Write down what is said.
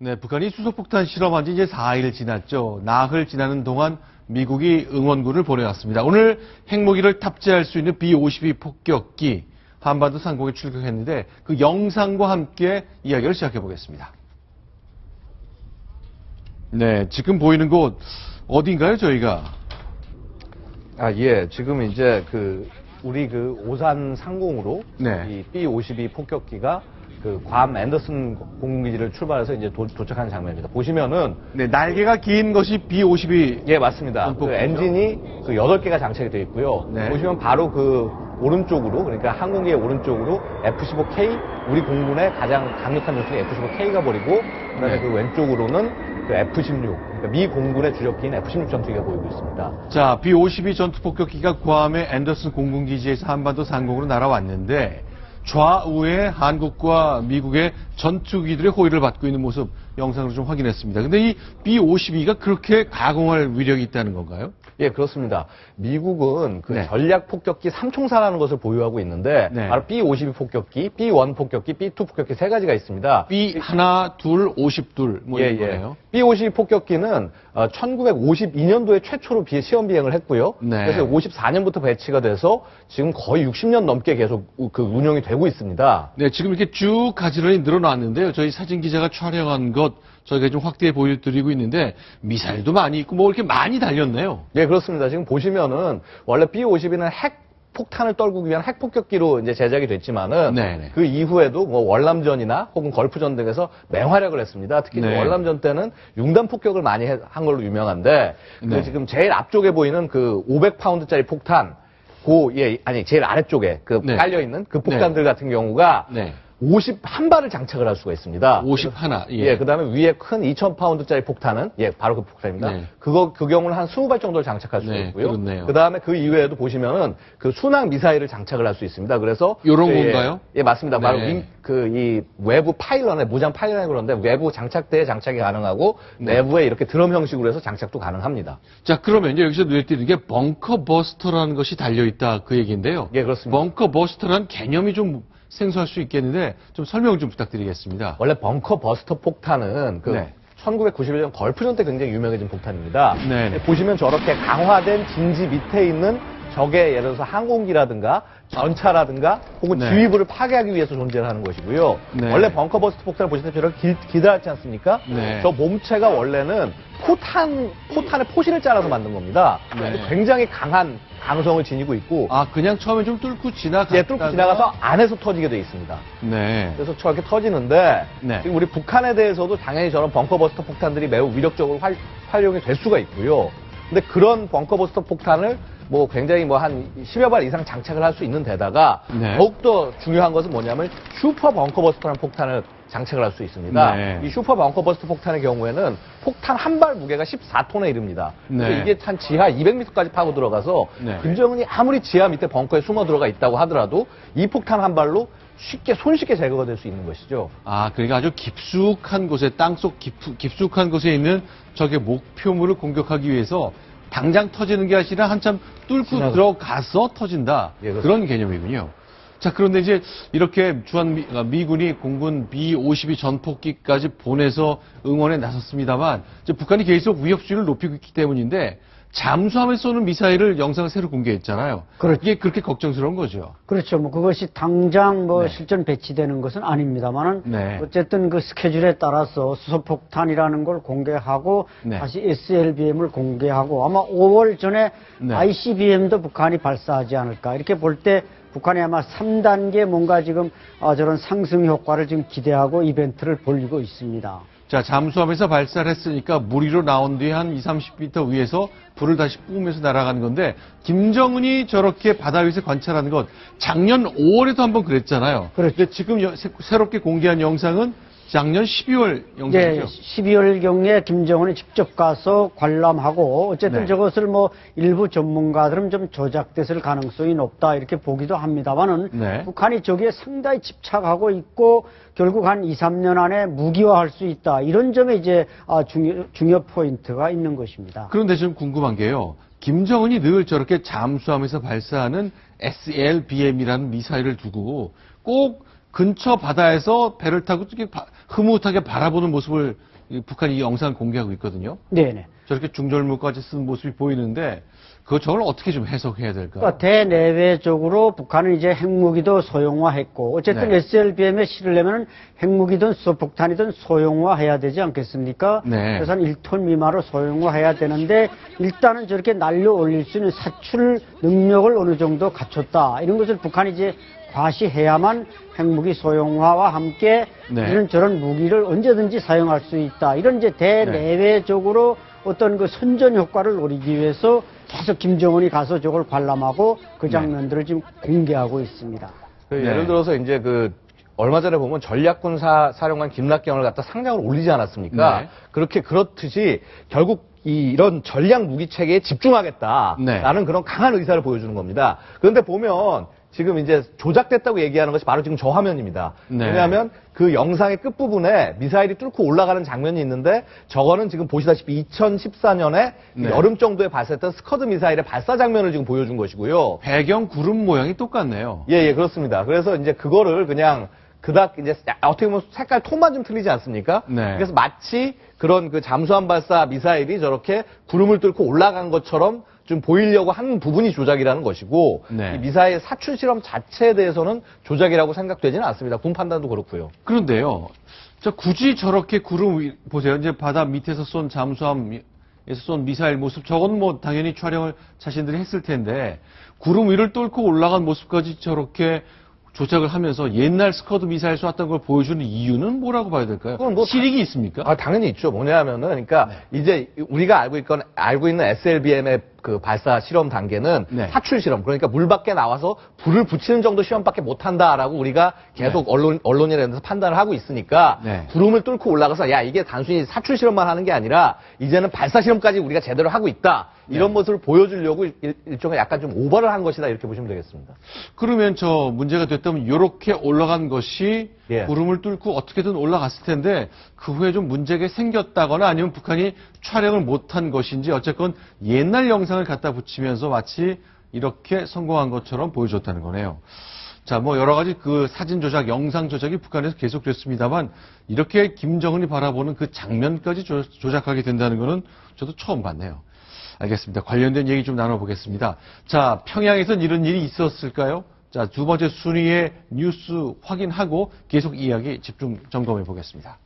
네, 북한이 수소폭탄 실험한 지 이제 4일 지났죠. 나흘 지나는 동안 미국이 응원군을 보내왔습니다. 오늘 핵무기를 탑재할 수 있는 B-52 폭격기 한반도 상공에 출격했는데 그 영상과 함께 이야기를 시작해 보겠습니다. 네, 지금 보이는 곳 어딘가요, 저희가? 예. 지금 이제 우리 오산 상공으로 네. 이 B-52 폭격기가 괌 앤더슨 공군기지를 출발해서 이제 도착하는 장면입니다. 보시면은 네, 날개가 긴 것이 B-52. 예, 맞습니다. 엔진이 8개가 장착이 되어 있고요. 네. 보시면 바로 오른쪽으로, 그러니까 항공기의 오른쪽으로 F-15K, 우리 공군의 가장 강력한 전투기 F-15K가 버리고, 그다음에 네. 왼쪽으로는 F-16, 그러니까 미 공군의 주력기인 F-16 전투기가 보이고 있습니다. 자, B-52 전투폭격기가 괌의 앤더슨 공군기지에서 한반도 상공으로 날아왔는데 좌우에 한국과 미국의 전투기들의 호위를 받고 있는 모습 영상으로 좀 확인했습니다. 근데 이 B-52가 그렇게 가공할 위력이 있다는 건가요? 예, 그렇습니다. 미국은 네. 전략 폭격기 3총사라는 것을 보유하고 있는데 네. 바로 B-52 폭격기, B-1 폭격기, B-2 폭격기 세 가지가 있습니다. B 하나, 둘, 52 뭐 이런 거예요. B-52 폭격기는 1952년도에 최초로 시험 비행을 했고요. 네. 그래서 54년부터 배치가 돼서 지금 거의 60년 넘게 계속 운영이 되고 있습니다. 네, 지금 이렇게 쭉 가지런히 늘어났는데요. 저희 사진 기자가 촬영한 것 저희가 좀 확대해 보여드리고 있는데 미사일도 많이 있고 뭐 이렇게 많이 달렸네요. 네, 그렇습니다. 지금 보시면은 원래 B-52는 폭탄을 떨구기 위한 핵폭격기로 이제 제작이 됐지만은 네네. 그 이후에도 뭐 월남전이나 혹은 걸프전 등에서 맹활약을 했습니다. 특히 네. 월남전 때는 융단 폭격을 많이 한 걸로 유명한데 네. 지금 제일 앞쪽에 보이는 500파운드짜리 폭탄 제일 아래쪽에 네. 깔려 있는 그 폭탄들 같은 경우가 네. 51발을 장착을 할 수가 있습니다. 51. 예, 그 다음에 위에 큰 2000파운드짜리 폭탄은, 바로 그 폭탄입니다. 네. 그 경우는 한 20발 정도를 장착할 수가 네, 있고요. 그렇네요. 그 다음에 그 이외에도 보시면은 순항 미사일을 장착을 할 수 있습니다. 그래서. 요런 건가요? 예, 맞습니다. 바로 네. 이 외부 파일런에, 무장 파일런에 그런데 외부 장착대에 장착이 가능하고 내부에 이렇게 드럼 형식으로 해서 장착도 가능합니다. 자, 그러면 이제 여기서 눈에 띄는 게 벙커 버스터라는 것이 달려있다 그 얘기인데요. 예, 그렇습니다. 벙커 버스터라는 개념이 좀 생소할 수 있겠는데 좀 설명 좀 부탁드리겠습니다. 원래 벙커 버스터 폭탄은 네. 1991년 걸프전 때 굉장히 유명해진 폭탄입니다. 네네. 보시면 저렇게 강화된 진지 밑에 있는 적의 예를 들어서 항공기라든가 전차라든가 혹은 네. 지휘부를 파괴하기 위해서 존재하는 것이고요. 네. 원래 벙커버스트 폭탄을 보실 때 저렇게 기다랗지 않습니까? 네. 저 몸체가 원래는 포탄의 포실을 짜라서 만든 겁니다. 네. 굉장히 강한 강성을 지니고 있고 아, 그냥 처음에 좀 뚫고 지나갔다가 뚫고 지나가서 안에서 터지게 돼 있습니다. 네. 그래서 저렇게 터지는데 네. 지금 우리 북한에 대해서도 당연히 저런 벙커버스터 폭탄들이 매우 위력적으로 활용이 될 수가 있고요. 근데 그런 벙커버스터 폭탄을 굉장히 한 10여 발 이상 장착을 할 수 있는 데다가 네. 더욱더 중요한 것은 뭐냐면 슈퍼 벙커버스터라는 폭탄을 장착을 할 수 있습니다. 네. 이 슈퍼 벙커버스터 폭탄의 경우에는 폭탄 한 발 무게가 14톤에 이릅니다. 네. 그래서 이게 한 지하 200m까지 파고 들어가서 네. 김정은이 아무리 지하 밑에 벙커에 숨어 들어가 있다고 하더라도 이 폭탄 한 발로 손쉽게 제거가 될 수 있는 것이죠. 아, 그러니까 아주 깊숙한 곳에, 땅속 깊숙한 곳에 있는 적의 목표물을 공격하기 위해서 당장 터지는 게 아니라 한참 뚫고 들어가서 터진다. 예, 그런 개념이군요. 자, 그런데 이제 이렇게 미군이 공군 B-52 전폭기까지 보내서 응원에 나섰습니다만 이제 북한이 계속 위협수위를 높이고 있기 때문인데 잠수함에 쏘는 미사일을 영상을 새로 공개했잖아요. 그렇죠. 이게 그렇게 걱정스러운 거죠. 그렇죠. 그것이 당장 네. 실전 배치되는 것은 아닙니다만은 네. 어쨌든 그 스케줄에 따라서 수소폭탄이라는 걸 공개하고 네. 다시 SLBM을 공개하고 아마 5월 전에 네. ICBM도 북한이 발사하지 않을까 이렇게 볼 때 북한이 아마 3단계 뭔가 지금 저런 상승 효과를 지금 기대하고 이벤트를 벌이고 있습니다. 자, 잠수함에서 발사를 했으니까 물 위로 나온 뒤에 한 20-30m 위에서 불을 다시 뿜으면서 날아가는 건데 김정은이 저렇게 바다 위에서 관찰하는 것 작년 5월에도 한번 그랬잖아요. 그렇죠. 근데 지금 새롭게 공개한 영상은 작년 12월 영상이죠. 12월경에 김정은이 직접 가서 관람하고 어쨌든 네. 저것을 일부 전문가들은 좀 조작됐을 가능성이 높다 이렇게 보기도 합니다만은 네. 북한이 저기에 상당히 집착하고 있고 결국 한 2, 3년 안에 무기화할 수 있다 이런 점에 이제 중요 포인트가 있는 것입니다. 그런데 좀 궁금한 게요. 김정은이 늘 저렇게 잠수함에서 발사하는 SLBM이라는 미사일을 두고 꼭 근처 바다에서 배를 타고 흐뭇하게 바라보는 모습을 북한이 이 영상을 공개하고 있거든요. 네네. 저렇게 중절모까지 쓴 모습이 보이는데 저걸 어떻게 좀 해석해야 될까요? 그러니까 대내외적으로 북한은 이제 핵무기도 소형화했고 어쨌든 네. SLBM에 실으려면 핵무기든 수소폭탄이든 소형화해야 되지 않겠습니까? 네. 그래서 한 1톤 미만으로 소형화해야 되는데 일단은 저렇게 날려 올릴 수 있는 사출 능력을 어느 정도 갖췄다. 이런 것을 북한이 이제 과시해야만 핵무기 소형화와 함께 네. 이런 저런 무기를 언제든지 사용할 수 있다. 이런 이제 대내외적으로 어떤 그 선전 효과를 노리기 위해서 계속 김정은이 가서 저걸 관람하고 그 장면들을 지금 공개하고 있습니다. 그 네. 예를 들어서 이제 얼마 전에 보면 전략군 사령관 김락경을 갖다 상장을 올리지 않았습니까? 네. 그렇듯이 결국 이런 전략 무기 체계에 집중하겠다라는 네. 그런 강한 의사를 보여주는 겁니다. 그런데 보면 지금 이제 조작됐다고 얘기하는 것이 바로 지금 저 화면입니다. 네. 왜냐하면 그 영상의 끝부분에 미사일이 뚫고 올라가는 장면이 있는데 저거는 지금 보시다시피 2014년에 네. 여름 정도에 발사했던 스커드 미사일의 발사 장면을 지금 보여준 것이고요. 배경 구름 모양이 똑같네요. 예, 그렇습니다. 그래서 이제 그거를 그냥 그닥 이제 어떻게 보면 색깔 톤만 좀 틀리지 않습니까? 네. 그래서 마치 그런 그 잠수함 발사 미사일이 저렇게 구름을 뚫고 올라간 것처럼 좀 보이려고 한 부분이 조작이라는 것이고 네. 이 미사일 사출 실험 자체에 대해서는 조작이라고 생각되지는 않습니다. 군 판단도 그렇고요. 그런데요. 굳이 저렇게 보세요. 이제 바다 밑에서 쏜 잠수함에서 쏜 미사일 모습 저건 뭐 당연히 촬영을 자신들이 했을 텐데 구름 위를 뚫고 올라간 모습까지 저렇게 조작을 하면서 옛날 스커드 미사일 쏘았던 걸 보여주는 이유는 뭐라고 봐야 될까요? 그건 뭐 실익이 있습니까? 아, 당연히 있죠. 뭐냐면은, 그러니까, 이제 우리가 알고 있는 SLBM의 그 발사 실험 단계는 네. 사출 실험. 그러니까 물 밖에 나와서 불을 붙이는 정도 시험밖에 못 한다라고 우리가 계속 언론이라는 데서 판단을 하고 있으니까, 네. 구름을 뚫고 올라가서, 야, 이게 단순히 사출 실험만 하는 게 아니라, 이제는 발사 실험까지 우리가 제대로 하고 있다. 이런 모습을 보여주려고 일종의 약간 좀 오버를 한 것이다. 이렇게 보시면 되겠습니다. 그러면 저 문제가 됐다면 이렇게 올라간 것이 예. 구름을 뚫고 어떻게든 올라갔을 텐데 그 후에 좀 문제가 생겼다거나 아니면 북한이 촬영을 못한 것인지 어쨌건 옛날 영상을 갖다 붙이면서 마치 이렇게 성공한 것처럼 보여줬다는 거네요. 자, 뭐 여러 가지 그 사진 조작, 영상 조작이 북한에서 계속됐습니다만 이렇게 김정은이 바라보는 그 장면까지 조작하게 된다는 거는 저도 처음 봤네요. 알겠습니다. 관련된 얘기 좀 나눠보겠습니다. 자, 평양에선 이런 일이 있었을까요? 자, 두 번째 순위의 뉴스 확인하고 계속 이야기 집중 점검해 보겠습니다.